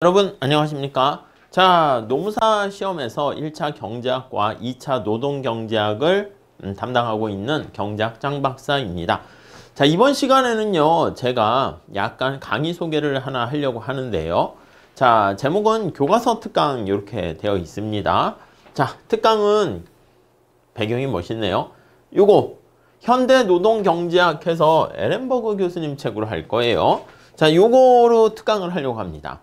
여러분 안녕하십니까? 자, 노무사 시험에서 1차 경제학과 2차 노동경제학을 담당하고 있는 경제학 짱박사입니다. 자, 이번 시간에는요, 제가 약간 강의 소개를 하나 하려고 하는데요. 자, 제목은 교과서 특강 이렇게 되어 있습니다. 자, 특강은 배경이 멋있네요. 요거 현대노동경제학에서 에렌버그 교수님 책으로 할 거예요. 자, 요거로 특강을 하려고 합니다.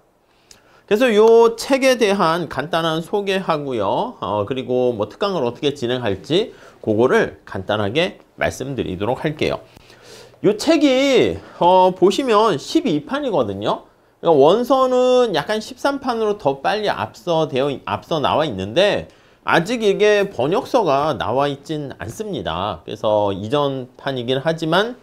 그래서 요 책에 대한 간단한 소개하고요. 그리고 뭐 특강을 어떻게 진행할지 그거를 간단하게 말씀드리도록 할게요. 요 책이 보시면 12판이거든요. 그러니까 원서는 약간 13판으로 더 빨리 앞서 나와 있는데 아직 이게 번역서가 나와 있진 않습니다. 그래서 이전 판이긴 하지만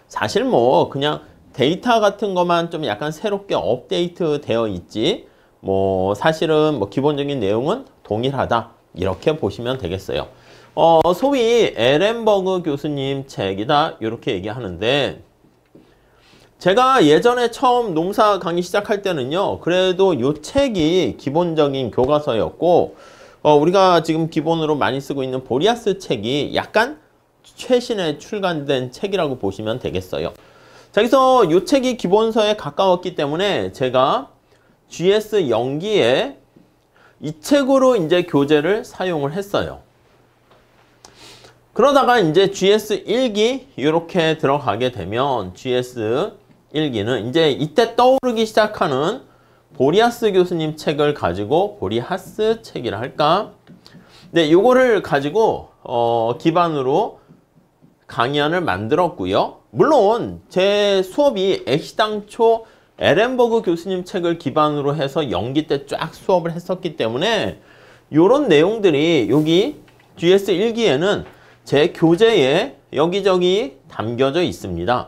사실 뭐 그냥 데이터 같은 것만 좀 약간 새롭게 업데이트 되어 있지 뭐 사실은 뭐 기본적인 내용은 동일하다 이렇게 보시면 되겠어요. 소위 에렌버그 교수님 책이다 이렇게 얘기하는데 제가 예전에 처음 농사 강의 시작할 때는요 그래도 이 책이 기본적인 교과서였고 우리가 지금 기본으로 많이 쓰고 있는 보리아스 책이 약간 최신에 출간된 책이라고 보시면 되겠어요. 자, 그래서 이 책이 기본서에 가까웠기 때문에 제가 GS 연기에 이 책으로 이제 교재를 사용을 했어요. 그러다가 이제 GS 1기 이렇게 들어가게 되면 GS 1기는 이제 이때 떠오르기 시작하는 보리아스 교수님 책을 가지고 보리하스 책이라 할까? 네, 요거를 가지고 기반으로 강의안을 만들었고요. 물론 제 수업이 애시당초 에렌버그 교수님 책을 기반으로 해서 연기 때 쫙 수업을 했었기 때문에 이런 내용들이 여기 GS 1기에는 제 교재에 여기저기 담겨져 있습니다.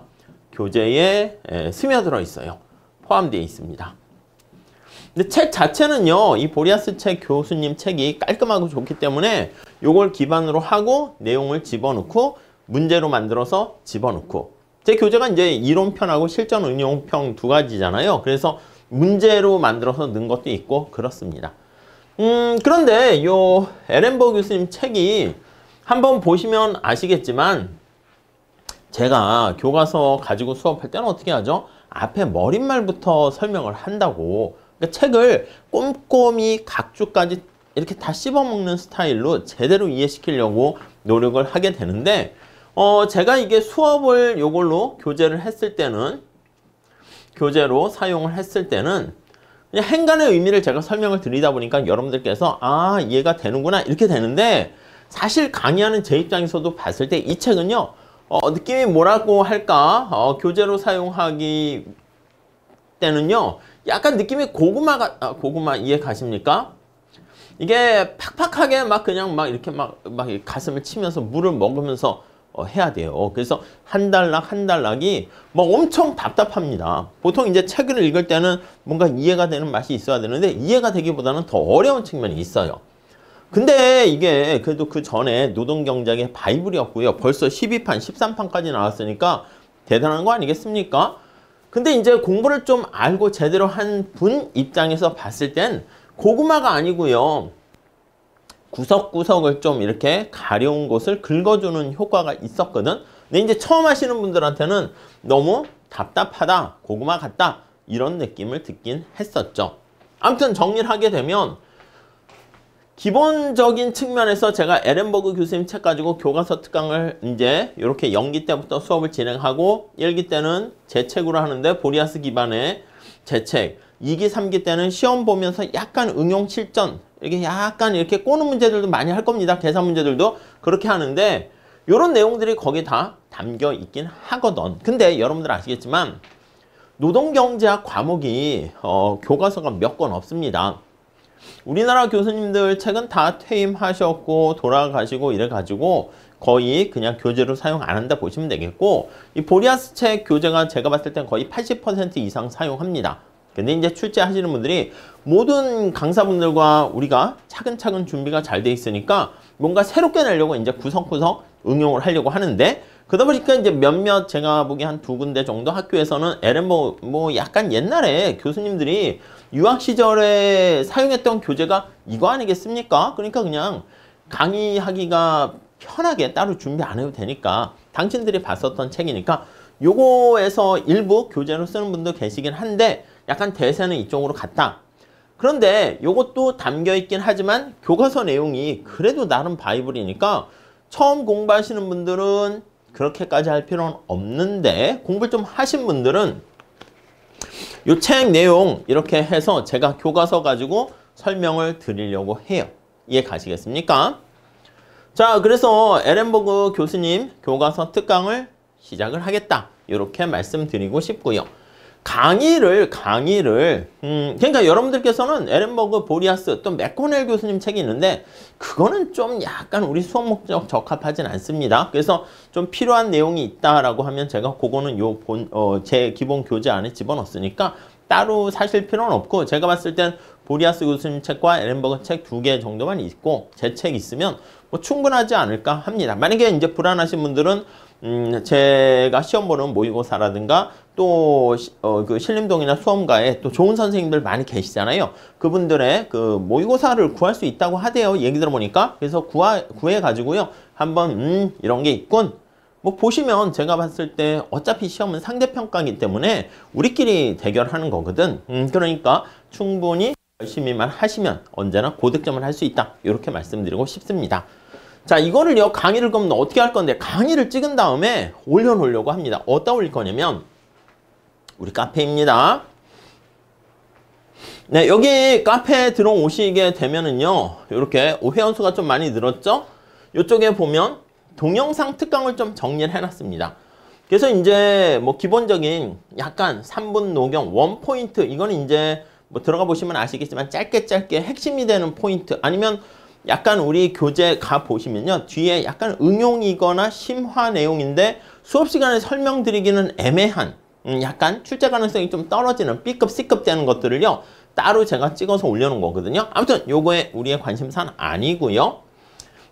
교재에 스며들어 있어요. 포함되어 있습니다. 근데 책 자체는요, 이 보리아스 책 교수님 책이 깔끔하고 좋기 때문에 이걸 기반으로 하고 내용을 집어넣고 문제로 만들어서 집어넣고 제 교재가 이제 이론편하고 실전 응용편 두 가지잖아요. 그래서 문제로 만들어서 넣은 것도 있고 그렇습니다. 그런데 요 에렌버그 교수님 책이 한번 보시면 아시겠지만 제가 교과서 가지고 수업할 때는 어떻게 하죠? 앞에 머릿말부터 설명을 한다고. 그러니까 책을 꼼꼼히 각 줄까지 이렇게 다 씹어먹는 스타일로 제대로 이해시키려고 노력을 하게 되는데 제가 이게 수업을 요걸로 교재로 사용을 했을 때는 그냥 행간의 의미를 제가 설명을 드리다 보니까 여러분들께서 아, 이해가 되는구나 이렇게 되는데 사실 강의하는 제 입장에서도 봤을 때 이 책은요 느낌이 뭐라고 할까 교재로 사용하기 때는요 약간 느낌이 고구마 이해 가십니까? 이게 팍팍하게 막 그냥 막 이렇게 막 가슴을 치면서 물을 먹으면서 해야 돼요. 그래서 한 단락이 뭐 엄청 답답합니다. 보통 이제 책을 읽을 때는 뭔가 이해가 되는 맛이 있어야 되는데 이해가 되기보다는 더 어려운 측면이 있어요. 근데 이게 그래도 그 전에 노동경제학의 바이블이었고요. 벌써 12판, 13판까지 나왔으니까 대단한 거 아니겠습니까? 근데 이제 공부를 좀 알고 제대로 한 분 입장에서 봤을 땐 고구마가 아니고요. 구석구석을 좀 이렇게 가려운 곳을 긁어주는 효과가 있었거든. 근데 이제 처음 하시는 분들한테는 너무 답답하다, 고구마 같다 이런 느낌을 듣긴 했었죠. 아무튼 정리를 하게 되면 기본적인 측면에서 제가 에렌버그 교수님 책 가지고 교과서 특강을 이제 이렇게 연기 때부터 수업을 진행하고 1기 때는 제 책으로 하는데 보리아스 기반의 제 책, 2기, 3기 때는 시험 보면서 약간 응용 실전 이렇게 약간 이렇게 꼬는 문제들도 많이 할 겁니다. 계산 문제들도 그렇게 하는데 이런 내용들이 거기 다 담겨 있긴 하거든. 근데 여러분들 아시겠지만 노동경제학 과목이 교과서가 몇 권 없습니다. 우리나라 교수님들 책은 다 퇴임하셨고 돌아가시고 이래가지고 거의 그냥 교재로 사용 안 한다 보시면 되겠고 이 보리아스 책 교재가 제가 봤을 땐 거의 80% 이상 사용합니다. 근데 이제 출제하시는 분들이 모든 강사분들과 우리가 차근차근 준비가 잘 돼 있으니까 뭔가 새롭게 내려고 이제 구석구석 응용을 하려고 하는데 그러다 보니까 이제 몇몇 제가 보기 한 2군데 정도 학교에서는 LM 뭐 약간 옛날에 교수님들이 유학 시절에 사용했던 교재가 이거 아니겠습니까? 그러니까 그냥 강의하기가 편하게 따로 준비 안 해도 되니까 당신들이 봤었던 책이니까 요거에서 일부 교재로 쓰는 분도 계시긴 한데 약간 대세는 이쪽으로 갔다. 그런데 요것도 담겨 있긴 하지만 교과서 내용이 그래도 나름 바이블이니까 처음 공부하시는 분들은 그렇게까지 할 필요는 없는데 공부를 좀 하신 분들은 요 책 내용 이렇게 해서 제가 교과서 가지고 설명을 드리려고 해요. 이해 가시겠습니까? 자, 그래서 에렌버그 교수님 교과서 특강을 시작을 하겠다. 이렇게 말씀드리고 싶고요. 강의를 그러니까 여러분들께서는 에렌버그, 보리아스, 또 맥코넬 교수님 책이 있는데 그거는 좀 약간 우리 수업 목적 적합하진 않습니다. 그래서 좀 필요한 내용이 있다라고 하면 제가 그거는 제 기본 교재 안에 집어넣었으니까 따로 사실 필요는 없고 제가 봤을 땐 보리아스 교수님 책과 에렌버그 책 2개 정도만 있고 제 책 있으면 뭐 충분하지 않을까 합니다. 만약에 이제 불안하신 분들은 제가 시험 보는 모의고사라든가 또 그 신림동이나 수험가에 또 좋은 선생님들 많이 계시잖아요. 그분들의 그 모의고사를 구할 수 있다고 하대요. 얘기 들어보니까. 그래서 구해가지고요. 한번 이런 게 있군. 뭐 보시면 제가 봤을 때 어차피 시험은 상대평가이기 때문에 우리끼리 대결하는 거거든. 그러니까 충분히 열심히만 하시면 언제나 고득점을 할 수 있다. 이렇게 말씀드리고 싶습니다. 자, 이거를요, 강의를 그럼 어떻게 할 건데, 강의를 찍은 다음에 올려놓으려고 합니다. 어디다 올릴 거냐면, 우리 카페입니다. 네, 여기 카페에 들어오시게 되면은요, 이렇게 회원수가 좀 많이 늘었죠? 이쪽에 보면 동영상 특강을 좀 정리를 해놨습니다. 그래서 이제 뭐 기본적인 약간 3분 녹용, 원포인트, 이거는 이제 뭐 들어가 보시면 아시겠지만 짧게 핵심이 되는 포인트, 아니면 약간 우리 교재 가 보시면요. 뒤에 약간 응용이거나 심화 내용인데 수업 시간에 설명드리기는 애매한 약간 출제 가능성이 좀 떨어지는 B급, C급 되는 것들을요. 따로 제가 찍어서 올려놓은 거거든요. 아무튼 요거에 우리의 관심사는 아니고요.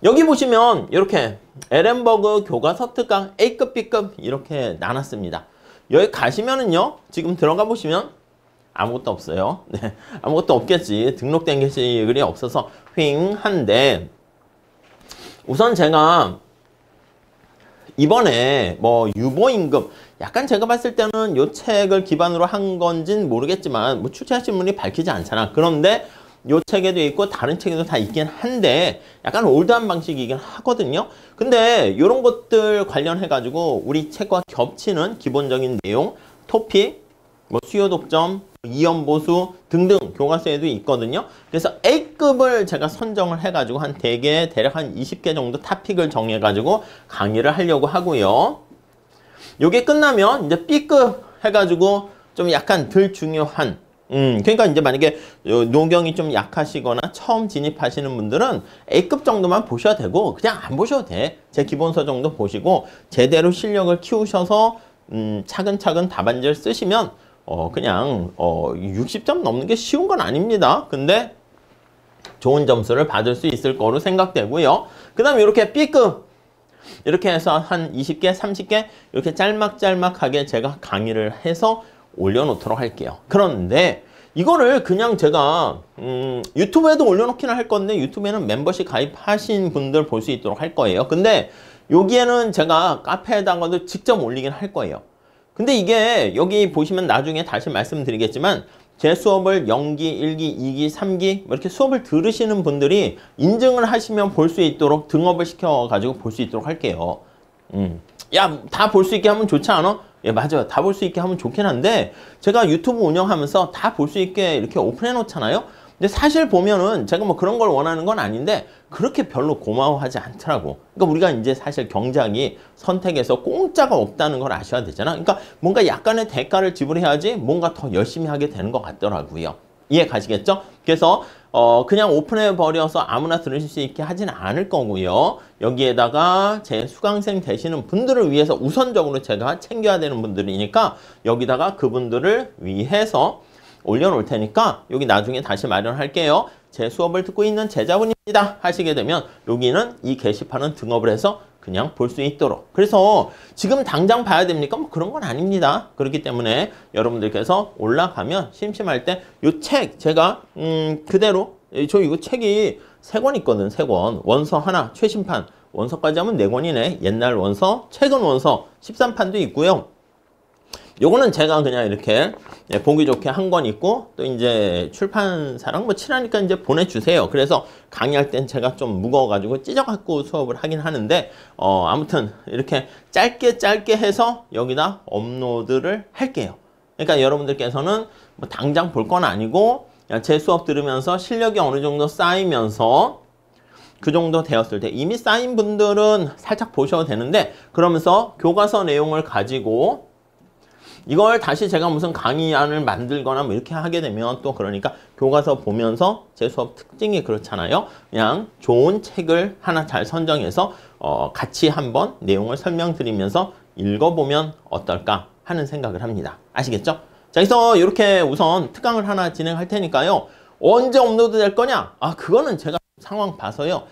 여기 보시면 이렇게 에렌버그 교과서 특강 A급, B급 이렇게 나눴습니다. 여기 가시면은요. 지금 들어가 보시면 아무것도 없어요. 네, 아무것도 없겠지. 등록된 게시글이 없어서 휑한데 우선 제가 이번에 뭐 유보임금 약간 제가 봤을 때는 요 책을 기반으로 한 건진 모르겠지만 뭐 출제하신 분이 밝히지 않잖아. 그런데 요 책에도 있고 다른 책에도 다 있긴 한데 약간 올드한 방식이긴 하거든요. 근데 요런 것들 관련해 가지고 우리 책과 겹치는 기본적인 내용, 토픽, 뭐 수요 독점, 이연보수 등등 교과서에도 있거든요. 그래서 A급을 제가 선정을 해가지고 한 대략 한 20개 정도 토픽을 정해가지고 강의를 하려고 하고요. 요게 끝나면 이제 B급 해가지고 좀 약간 덜 중요한 그러니까 이제 만약에 노경이 좀 약하시거나 처음 진입하시는 분들은 A급 정도만 보셔도 되고 그냥 안 보셔도 돼. 제 기본서 정도 보시고 제대로 실력을 키우셔서 차근차근 답안지를 쓰시면 그냥 60점 넘는 게 쉬운 건 아닙니다. 근데 좋은 점수를 받을 수 있을 거로 생각되고요. 그 다음에 이렇게 B급 이렇게 해서 한 20개, 30개 이렇게 짤막짤막하게 제가 강의를 해서 올려놓도록 할게요. 그런데 이거를 그냥 제가 유튜브에도 올려놓기는 할 건데 유튜브에는 멤버십 가입하신 분들 볼 수 있도록 할 거예요. 근데 여기에는 제가 카페에다가도 직접 올리긴 할 거예요. 근데 이게 여기 보시면 나중에 다시 말씀드리겠지만 제 수업을 0기, 1기, 2기, 3기 이렇게 수업을 들으시는 분들이 인증을 하시면 볼 수 있도록 등업을 시켜가지고 볼 수 있도록 할게요. 야, 다 볼 수 있게 하면 좋지 않아? 예, 맞아요. 다 볼 수 있게 하면 좋긴 한데 제가 유튜브 운영하면서 다 볼 수 있게 이렇게 오픈해 놓잖아요. 근데 사실 보면은 제가 뭐 그런 걸 원하는 건 아닌데 그렇게 별로 고마워하지 않더라고. 그러니까 우리가 이제 사실 경작이 선택에서 공짜가 없다는 걸 아셔야 되잖아. 그러니까 뭔가 약간의 대가를 지불해야지 뭔가 더 열심히 하게 되는 것 같더라고요. 이해 가시겠죠? 그래서 그냥 오픈해 버려서 아무나 들으실 수 있게 하지는 않을 거고요. 여기에다가 제 수강생 되시는 분들을 위해서 우선적으로 제가 챙겨야 되는 분들이니까 여기다가 그분들을 위해서 올려놓을 테니까 여기 나중에 다시 마련할게요. 제 수업을 듣고 있는 제자분입니다 하시게 되면 여기는 이 게시판은 등업을 해서 그냥 볼 수 있도록. 그래서 지금 당장 봐야 됩니까? 뭐 그런 건 아닙니다. 그렇기 때문에 여러분들께서 올라가면 심심할 때 이 책 제가 그대로 저 이거 책이 3권 있거든. 3권. 원서 하나, 최신판. 원서까지 하면 4권이네. 옛날 원서, 최근 원서 13판도 있고요. 요거는 제가 그냥 이렇게 보기 좋게 한 권 있고 또 이제 출판사랑 뭐 친하니까 이제 보내주세요. 그래서 강의할 땐 제가 좀 무거워가지고 찢어갖고 수업을 하긴 하는데 아무튼 이렇게 짧게 해서 여기다 업로드를 할게요. 그러니까 여러분들께서는 뭐 당장 볼 건 아니고 제 수업 들으면서 실력이 어느 정도 쌓이면서 그 정도 되었을 때 이미 쌓인 분들은 살짝 보셔도 되는데 그러면서 교과서 내용을 가지고 이걸 다시 제가 무슨 강의안을 만들거나 뭐 이렇게 하게 되면 또 그러니까 교과서 보면서 제 수업 특징이 그렇잖아요. 그냥 좋은 책을 하나 잘 선정해서 같이 한번 내용을 설명드리면서 읽어보면 어떨까 하는 생각을 합니다. 아시겠죠? 자, 그래서 이렇게 우선 특강을 하나 진행할 테니까요. 언제 업로드 될 거냐? 그거는 제가 상황 봐서요.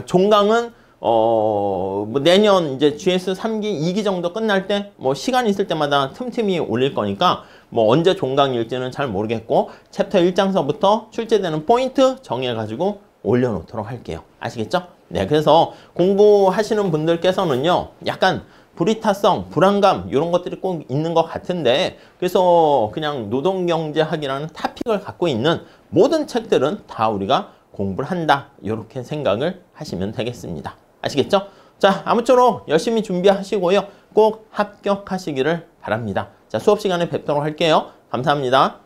종강은 뭐 내년 이제 GS 3기, 2기 정도 끝날 때 뭐 시간 있을 때마다 틈틈이 올릴 거니까 뭐 언제 종강일지는 잘 모르겠고 챕터 1장서부터 출제되는 포인트 정해가지고 올려놓도록 할게요. 아시겠죠? 네, 그래서 공부하시는 분들께서는요. 약간 불이타성, 불안감 이런 것들이 꼭 있는 것 같은데 그래서 그냥 노동경제학이라는 토픽을 갖고 있는 모든 책들은 다 우리가 공부를 한다. 이렇게 생각을 하시면 되겠습니다. 아시겠죠? 자, 아무쪼록 열심히 준비하시고요. 꼭 합격하시기를 바랍니다. 자, 수업 시간에 뵙도록 할게요. 감사합니다.